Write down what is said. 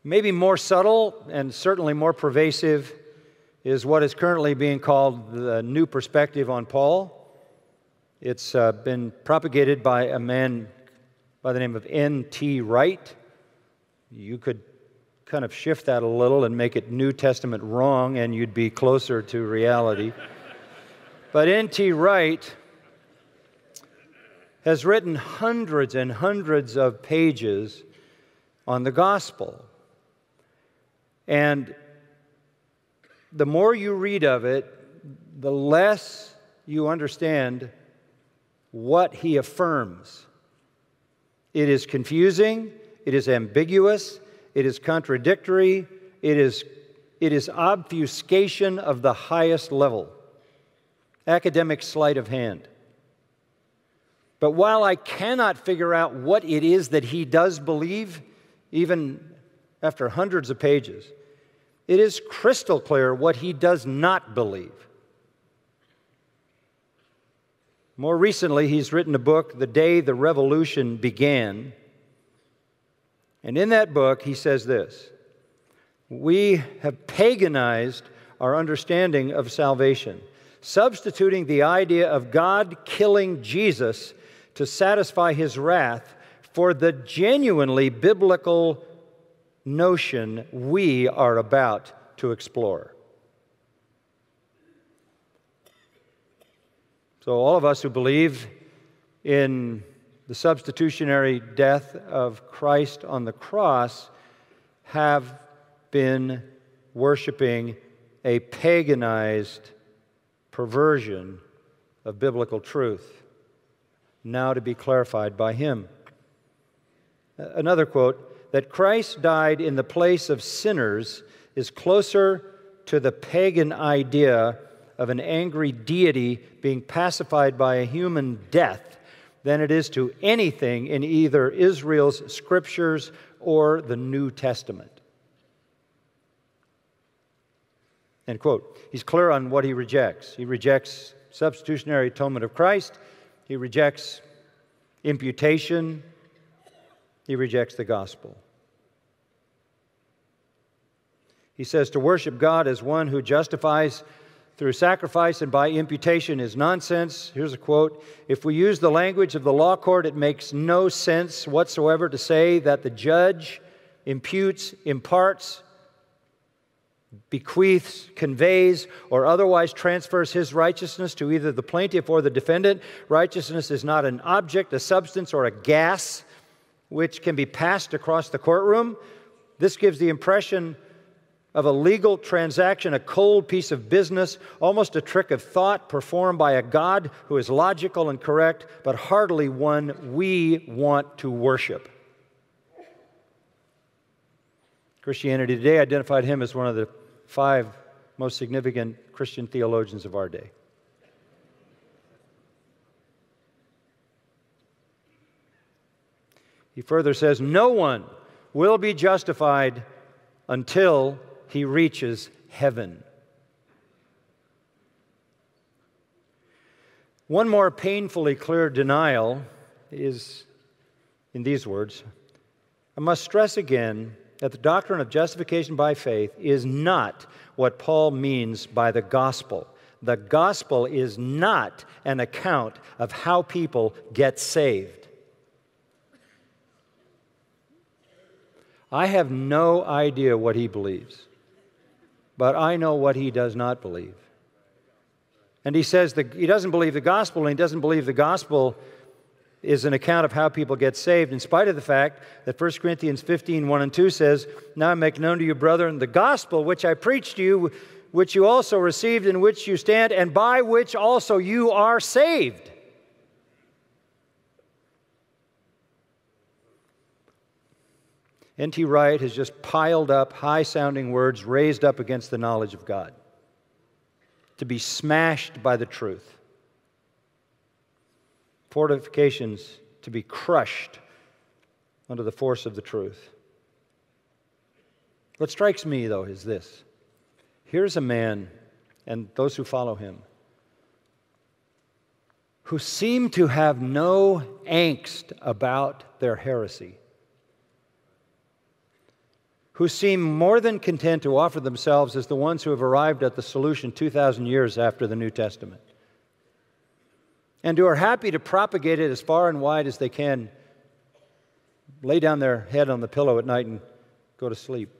Maybe more subtle and certainly more pervasive is what is currently being called the new perspective on Paul. It's been propagated by a man by the name of N T Wright. You could kind of shift that a little and make it New Testament wrong, and you'd be closer to reality. But N T Wright has written hundreds and hundreds of pages on the gospel. And the more you read of it, the less you understand what he affirms. It is confusing, it is ambiguous, it is contradictory, it is obfuscation of the highest level, academic sleight of hand. But while I cannot figure out what it is that he does believe, even after hundreds of pages, it is crystal clear what he does not believe. More recently, he's written a book, The Day the Revolution Began. And in that book, he says this: we have paganized our understanding of salvation, substituting the idea of God killing Jesus to satisfy his wrath for the genuinely biblical notion we are about to explore. So all of us who believe in the substitutionary death of Christ on the cross have been worshiping a paganized perversion of biblical truth, now to be clarified by him. Another quote: that Christ died in the place of sinners is closer to the pagan idea of an angry deity being pacified by a human death than it is to anything in either Israel's scriptures or the New Testament. End quote. He's clear on what he rejects. He rejects substitutionary atonement of Christ. He rejects imputation. He rejects the gospel. He says to worship God as one who justifies through sacrifice and by imputation is nonsense. Here's a quote: if we use the language of the law court, it makes no sense whatsoever to say that the judge imputes, imparts, bequeaths, conveys, or otherwise transfers his righteousness to either the plaintiff or the defendant. Righteousness is not an object, a substance, or a gas which can be passed across the courtroom. This gives the impression of a legal transaction, a cold piece of business, almost a trick of thought performed by a God who is logical and correct, but hardly one we want to worship. Christianity Today identified him as one of the 5 most significant Christian theologians of our day. He further says, no one will be justified until he reaches heaven. One more painfully clear denial is in these words: I must stress again that the doctrine of justification by faith is not what Paul means by the gospel. The gospel is not an account of how people get saved. I have no idea what he believes, but I know what he does not believe. And he says that he doesn't believe the gospel, and he doesn't believe the gospel is an account of how people get saved, in spite of the fact that 1 Corinthians 15, 1 and 2 says, now I make known to you, brethren, the gospel which I preached to you, which you also received, in which you stand, and by which also you are saved. N T Wright has just piled up high-sounding words raised up against the knowledge of God, to be smashed by the truth. Fortifications to be crushed under the force of the truth. What strikes me, though, is this. Here's a man, and those who follow him, who seem to have no angst about their heresy, who seem more than content to offer themselves as the ones who have arrived at the solution 2,000 years after the New Testament, and who are happy to propagate it as far and wide as they can, lay down their head on the pillow at night and go to sleep.